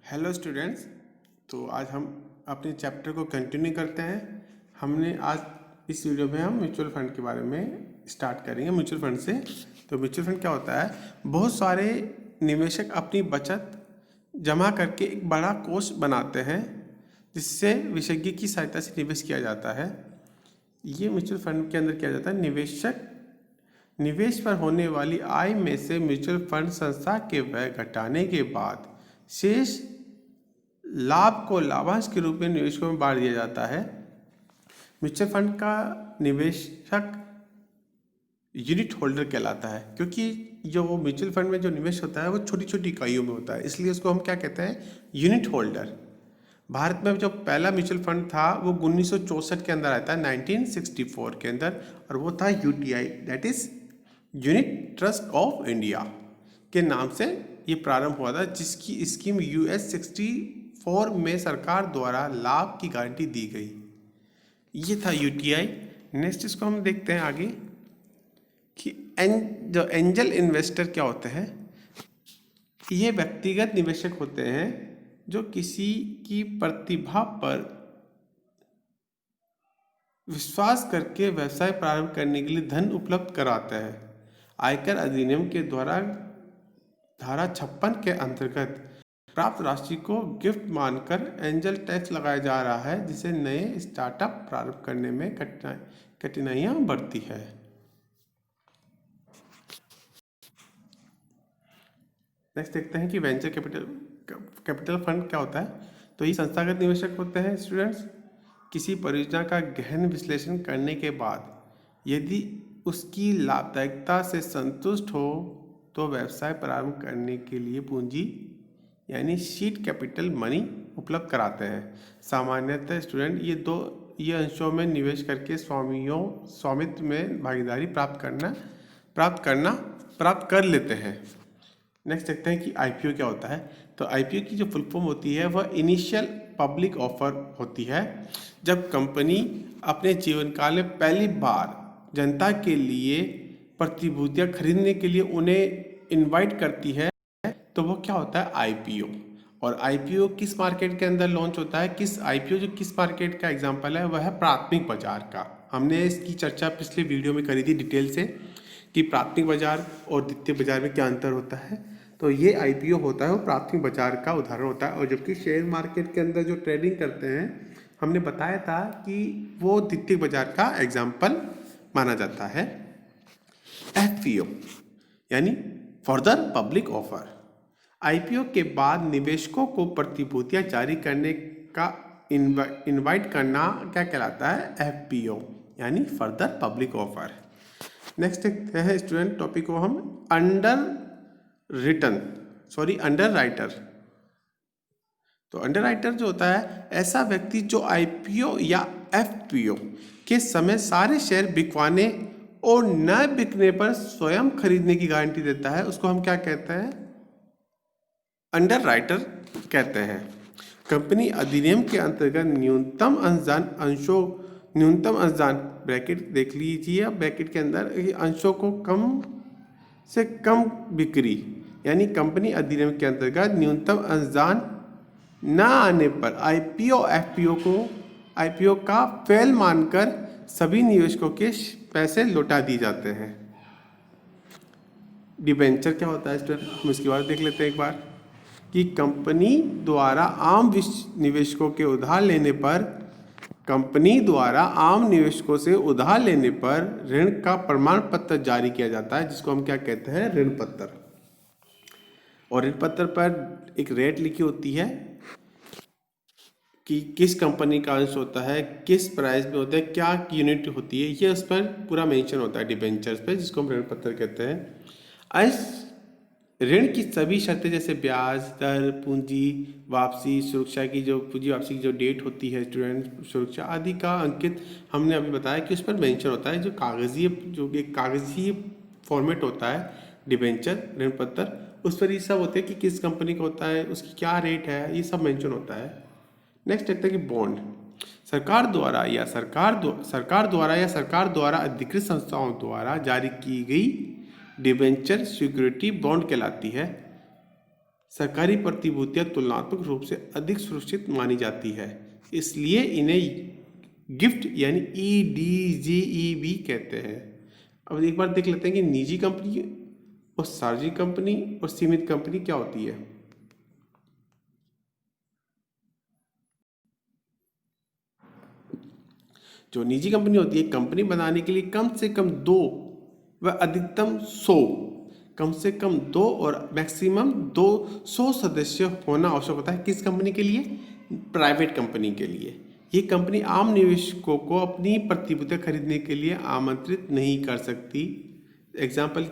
Hello students. तो आज हम अपने चैप्टर को कंटिन्यू करते हैं। हमने आज इस वीडियो में हम म्यूचुअल फंड के बारे में स्टार्ट करेंगे म्यूचुअल फंड से। तो म्यूचुअल फंड क्या होता है? बहुत सारे निवेशक अपनी बचत जमा करके एक बड़ा कोष बनाते हैं जिससे विशेषज्ञ की सहायता से निवेश किया जाता है। ये म्यूचुअल फंड के अंदर किया जाता है। निवेश पर होने वाली आय में से म्यूचुअल फंड संस्था के व्यय घटाने के बाद शेष लाभ को लाभांश के रूप में निवेशकों में बांट दिया जाता है। म्यूचुअल फंड का निवेशक यूनिट होल्डर कहलाता है, क्योंकि जो वो म्यूचुअल फंड में जो निवेश होता है वो छोटी छोटी इकाइयों में होता है, इसलिए उसको हम क्या कहते हैं? Unit holder. भारत में जो पहला म्यूचुअल फंड था वो 1964 के अंदर आया था, 1964 के अंदर, और वो था UTI, that is unit trust of India के नाम से ये प्रारंभ हुआ था, जिसकी स्कीम यूएस 64 में सरकार द्वारा लाभ की गारंटी दी गई। ये था यूटीआई। नेक्स्ट इसको हम देखते हैं आगे कि जो एंजल इन्वेस्टर क्या होते हैं। ये व्यक्तिगत निवेशक होते हैं जो किसी की प्रतिभा पर विश्वास करके व्यवसाय प्रारंभ करने के लिए धन उपलब्ध कराते हैं। आयकर अधिनियम के द्वारा धारा 56 के अंतर्गत प्राप्त राशि को गिफ्ट मानकर एंजल टैक्स लगाया जा रहा है, जिसे नए स्टार्टअप प्रारंभ करने में कठिनाइयां बढ़ती है। नेक्स्ट देखते हैं कि वेंचर कैपिटल फंड क्या होता है। तो ये संस्थागत निवेशक होते हैं स्टूडेंट्स। किसी परियोजना का गहन विश्लेषण करने के बाद यदि उसकी लाभदायकता से संतुष्ट हो तो व्यवसाय प्रारंभ करने के लिए पूंजी यानी सीड कैपिटल मनी उपलब्ध कराते हैं। सामान्यतः स्टूडेंट ये अंशों में निवेश करके स्वामित्व में भागीदारी प्राप्त कर लेते हैं। नेक्स्ट देखते हैं कि आईपीओ क्या होता है। तो आईपीओ की जो फुल फॉर्म होती है वह इनिशियल पब्लिक ऑफर होती है, जब कंपनी अपने जीवन काल में पहली बार जनता के लिए प्रतिभूतियां खरीदने के लिए उन्हें इनवाइट करती है, तो वो क्या होता है? आईपीओ। और आईपीओ किस मार्केट के अंदर लॉन्च होता है? आईपीओ जो किस मार्केट का एग्जांपल है वह है प्राथमिक बाजार का। हमने इसकी चर्चा पिछले वीडियो में करी थी डिटेल से कि प्राथमिक बाजार और द्वितीयक बाजार में क्या अंतर होता है। तो ये आईपीओ होता है वो प्राथमिक बाजार का उदाहरण होता है। और जबकि शेयर मार्केट के अंदर जो ट्रेडिंग करते हैं, हमने बताया था कि वो द्वितीयक बाजार का एग्जाम्पल माना जाता है। एफपीओ यानी फर्दर पब्लिक ऑफर। आईपीओ के बाद निवेशकों को प्रतिभूतियां जारी करने का इनवाइट करना क्या कहलाता है? एफपीओ यानी फर्दर पब्लिक ऑफर। नेक्स्ट देखते हैं स्टूडेंट टॉपिक को हम अंडर राइटर। तो अंडर राइटर जो होता है ऐसा व्यक्ति जो आईपीओ या एफपीओ के समय सारे शेयर बिकवाने और न बिकने पर स्वयं खरीदने की गारंटी देता है, उसको हम क्या कहते हैं? अंडर राइटर कहते हैं। कंपनी अधिनियम के अंतर्गत न्यूनतम अंशदान ब्रैकेट देख लीजिए, ब्रैकेट के अंदर अंशों को कम से कम बिक्री यानी कंपनी अधिनियम के अंतर्गत न्यूनतम अंशदान न आने पर आईपीओ का फेल मानकर सभी निवेशकों के पैसे लौटा दिए जाते हैं। डिबेंचर क्या होता है स्टूडेंट? हम इसके बाद देख लेते हैं एक बार कि कंपनी द्वारा आम निवेशकों से उधार लेने पर ऋण का प्रमाण पत्र जारी किया जाता है, जिसको हम क्या कहते हैं? ऋण पत्र। और ऋण पत्र पर एक रेट लिखी होती है कि किस कंपनी का अंश होता है, किस प्राइस में होता है, क्या यूनिट होती है, ये उस पर पूरा मेंशन होता है डिबेंचर्स पे, जिसको हम ऋण पत्र कहते हैं। अंश ऋण की सभी शर्तें जैसे ब्याज दर, पूंजी वापसी की जो डेट होती है स्टूडेंट, सुरक्षा आदि का अंकित हमने अभी बताया कि उस पर मेंशन होता है। जो एक कागजी फॉर्मेट होता है डिबेंचर ऋण पत्र, उस पर ये सब होते हैं कि किस कंपनी का होता है, उसकी क्या रेट है, ये सब मेंशन होता है। नेक्स्ट देखते हैं कि बॉन्ड। सरकार द्वारा या सरकार द्वारा अधिकृत संस्थाओं द्वारा जारी की गई डिबेंचर सिक्योरिटी बॉन्ड कहलाती है। सरकारी प्रतिभूतियां तुलनात्मक रूप से अधिक सुरक्षित मानी जाती है, इसलिए इन्हें गिफ्ट यानी EDGEB कहते हैं। अब एक बार देख लेते हैं कि निजी कंपनी और सार्वजनिक कंपनी और सीमित कंपनी क्या होती है। जो निजी कंपनी होती है, कंपनी बनाने के लिए कम से कम 2 व अधिकतम 100, कम से कम 2 और मैक्सिमम 200 सदस्य होना आवश्यक होता है। किस कंपनी के लिए? प्राइवेट कंपनी के लिए। ये कंपनी आम निवेशकों को अपनी प्रतिभूतियां खरीदने के लिए आमंत्रित नहीं कर सकती। एग्जाम्पल